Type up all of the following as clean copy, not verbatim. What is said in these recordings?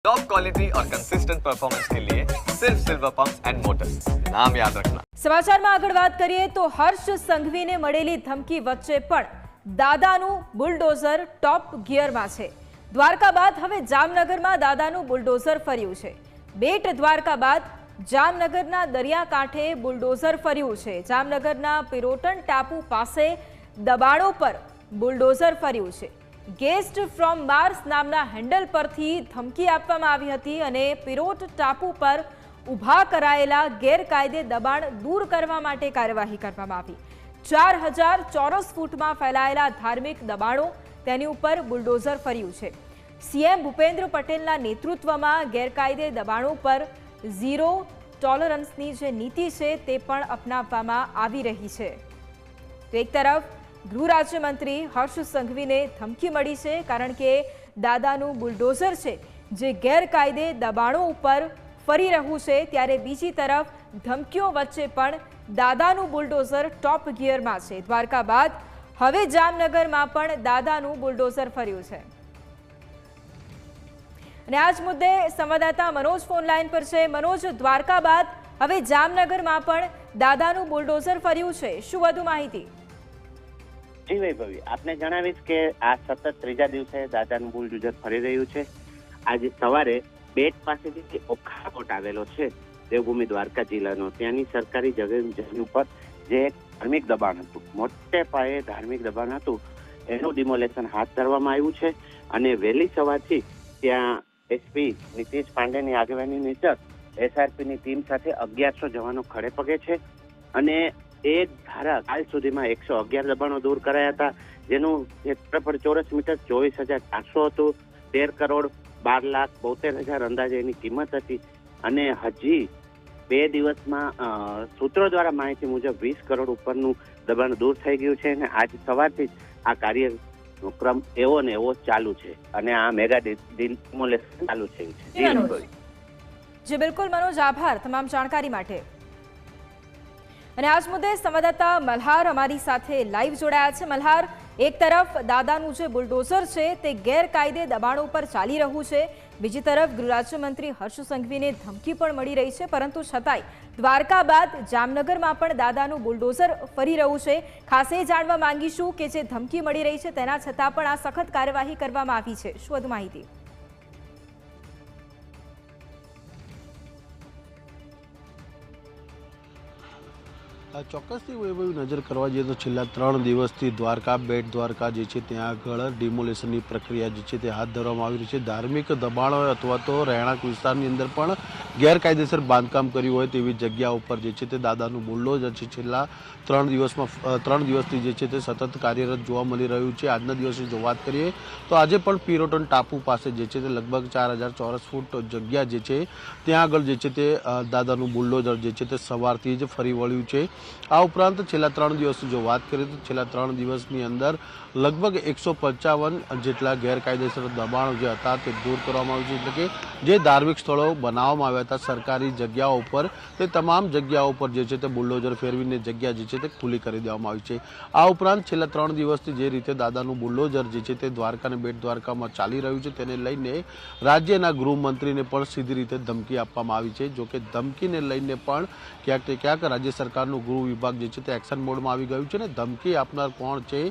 Top quality और consistent performance के लिए सिर्फ सिल्वर पंप्स एंड मोटर्स, नाम याद रखना। સમાચારમાં આગળ વાત કરીએ તો હર્ષ સંઘવીને મળેલી ધમકી વચ્ચે પણ દાદાનું બુલડોઝર ટોપ ગિયરમાં છે। દ્વારકા બાદ હવે જામનગરમાં દાદાનું બુલડોઝર ફર્યું છે। બેટ દ્વારકા બાદ જામનગરના દરિયાકાંઠે બુલડોઝર ફર્યું છે। જામનગરના પિરોટન ટાપુ પાસે દબાણો પર બુલડોઝર ફર્યું છે। गेस्ट फ्रॉम मार्स नामना हेन्डल परथी धमकी आपवामां आवी हती अने पिरोट टापू पर उभा करायेला गैरकायदे दबाण दूर करवा माटे कार्यवाही करवामां आवी। 4000 ચોરસ फूटमां फैलायेला धार्मिक दबाणो तेनी उपर बुलडोजर फर्युं छे। सीएम भूपेन्द्र पटेलना नेतृत्वमां गैरकायदे दबाणो पर झीरो टॉलरन्सनी जे नीति छे ते पण अपनाववामां आवी रही छे। तो एक तरफ गृह राज्यमंत्री हर्ष संघवीने धमकी मળી છે કારણ કે દાદાનું બુલડોઝર છે જે ગેરકાયદે દબાણો ઉપર ફરી રહ્યું છે, ત્યારે બીજી તરફ ધમકીઓ વચ્ચે પણ દાદાનું બુલડોઝર ટોપ ગિયરમાં છે। દ્વારકા બાદ હવે જામનગરમાં પણ દાદાનું બુલડોઝર ફર્યું છે અને આ જ મુદ્દે સંવાદદાતા મનોજ ફોન લાઈન પર છે। મનોજ, દ્વારકા બાદ હવે જામનગરમાં પણ દાદાનું બુલડોઝર ફર્યું છે, શું વધુ માહિતી? જી વૈભવી, આપને જણાવીશ કે આ સતત ત્રીજા દિવસે દાદાનું બુલડોઝર ફરી રહ્યું છે। આજે સવારે બેટ પાસેથી જે ઓખાકોટ આવેલો છે દેવભૂમિ દ્વારકા જિલ્લાનો, ત્યાંની સરકારી જમીન ઉપર જે ધાર્મિક દબાણ હતું, મોટે પાયે ધાર્મિક દબાણ હતું, એનું ડિમોલેશન હાથ ધરવામાં આવ્યું છે અને વહેલી સવારથી ત્યાં એસપી નીતિશ પાંડેની આગેવાની હેઠળ એસઆરપીની ટીમ સાથે 1100 જવાનો ખડે પગે છે અને એક ધારા કાલ સુધીમાં 111 દબાણો દૂર કરાયા હતા, જેનું ક્ષેત્રફળ ચોરસ મીટર 24,400 હતું। 13 કરોડ 12,72,000 અંદાજે એની કિંમત હતી અને હજી 2 દિવસમાં સૂત્રો દ્વારા માહિતી મુજબ 20 કરોડ ઉપરનું દબાણ દૂર થઈ ગયું છે અને આજ સવારથી જ આ કાર્યનો ક્રમ એવો ને એવો ચાલુ છે અને આ મેગા ડિમોલેશન ચાલુ છે। જી બિલકુલ મનોજ, આભાર તમામ જાણકારી માટે। અને આજ મુદ્દે સંવાદદાતા મલ્હાર અમારી સાથે લાઈવ જોડાયા છે। મલ્હાર, એક તરફ દાદાનું જે બુલડોઝર છે તે ગેરકાયદે દબાણો પર ચાલી રહ્યું છે, બીજી તરફ ગૃહ રાજ્યમંત્રી હર્ષ સંઘવીને ધમકી પણ મળી રહી છે, પરંતુ છતાંય દ્વારકા બાદ જામનગરમાં પણ દાદાનું બુલડોઝર ફરી રહ્યું છે। ખાસ એ જાણવા માંગીશું કે જે ધમકી મળી રહી છે તેના છતાં પણ આ સખત કાર્યવાહી કરવામાં આવી છે, શું વધુ માહિતી? ચોક્કસથી વૈભવી નજર કરવા જઈએ તો છેલ્લા 3 દિવસથી દ્વારકા બેટ દ્વારકા જે છે ત્યાં આગળ ડિમોલેશનની પ્રક્રિયા જે છે તે હાથ ધરવામાં આવી રહી છે। ધાર્મિક દબાણો અથવા તો રહેણાંક વિસ્તારની અંદર પણ ગેરકાયદેસર બાંધકામ કર્યું હોય તેવી જગ્યા ઉપર જે છે તે દાદાનું બુલડોઝર છે છેલ્લા 3 દિવસથી જે છે તે સતત કાર્યરત જોવા મળી રહ્યું છે। આજના દિવસે જો વાત કરીએ તો આજે પણ પિરોટન ટાપુ પાસે જે છે તે લગભગ 4000 ચોરસ ફૂટ જગ્યા જે છે ત્યાં આગળ જે છે તે દાદાનું બુલડોઝર જે છે તે સવારથી જ ફરી વળ્યું છે। આ ઉપરાંત છેલ્લા 3 દિવસની જો વાત કરીએ તો છેલ્લા 3 દિવસની અંદર લગભગ 155 જેટલા ગેરકાયદેસર દબાણો જે હતા તે દૂર કરવામાં આવ્યું છે, એટલે કે જે ધાર્મિક સ્થળો બનાવવામાં આવ્યા હતા સરકારી જગ્યાઓ ઉપર, તે તમામ જગ્યાઓ પર જે છે તે બુલડોઝર ફેરવીને જગ્યા જે છે તે ખુલ્લી કરી દેવામાં આવી છે। આ ઉપરાંત છેલ્લા 3 દિવસથી જે રીતે દાદાનું બુલડોઝર જે છે તે દ્વારકા અને બેટ દ્વારકામાં ચાલી રહ્યું છે તેને લઈને રાજ્યના ગૃહમંત્રીને પણ સીધી રીતે ધમકી આપવામાં આવી છે। જોકે ધમકીને લઈને પણ ક્યાંક ને ક્યાંક રાજ્ય સરકારનું ગૃહ વિભાગ જે છે તે એક્શન મોડમાં આવી ગયું છે અને ધમકી આપનાર કોણ છે,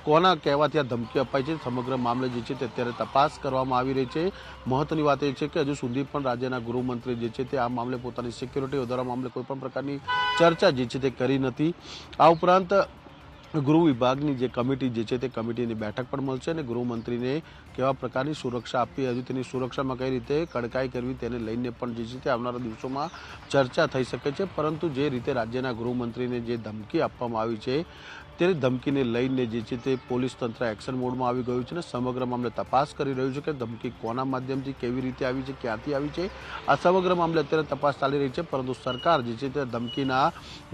કોના કહેવાથી આ ધમકી અપાઈ છે, સમગ્ર મામલે જે છે તે અત્યારે તપાસ કરવામાં આવી રહી છે। મહત્વની વાત એ છે કે હજુ સુધી પણ રાજ્યના ગૃહમંત્રી જે છે તે આ મામલે પોતાની સિક્યોરિટી વધારવા મામલે કોઈ પણ પ્રકારની ચર્ચા જે છે તે કરી નથી। આ ઉપરાંત ગૃહ વિભાગની જે કમિટી જે છે તે કમિટીની બેઠક પણ મળશે અને ગૃહમંત્રીને કેવા પ્રકારની સુરક્ષા આપવી, હજુ તેની સુરક્ષામાં કઈ રીતે કડકાઈ કરવી તેને લઈને પણ જે છે તે આવનારા દિવસોમાં ચર્ચા થઈ શકે છે। પરંતુ જે રીતે રાજ્યના ગૃહમંત્રીને જે ધમકી આપવામાં આવી છે તે ધમકીને લઈને જે છે તે પોલીસ તંત્ર એક્શન મોડમાં આવી ગયું છે અને સમગ્ર મામલે તપાસ કરી રહ્યું છે કે ધમકી કોના માધ્યમથી કેવી રીતે આવી છે, ક્યાંથી આવી છે। આ સમગ્ર મામલે અત્યારે તપાસ ચાલી રહી છે, પરંતુ સરકાર જે છે તે ધમકીના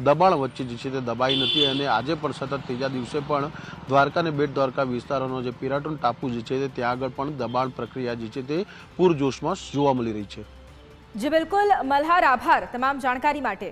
દબાણ વચ્ચે જે છે તે દબાઈ નથી અને આજે પણ સતત ત્રીજા દિવસે પણ દ્વારકા અને બેટ દ્વારકા વિસ્તારોનો જે પિરોટન ટાપુ જે છે ત્યાં આગળ પણ દબાણ પ્રક્રિયા જે છે તે પૂરજોશમાં જોવા મળી રહી છે। જી બિલકુલ મલ્હાર, આભાર તમામ જાણકારી માટે।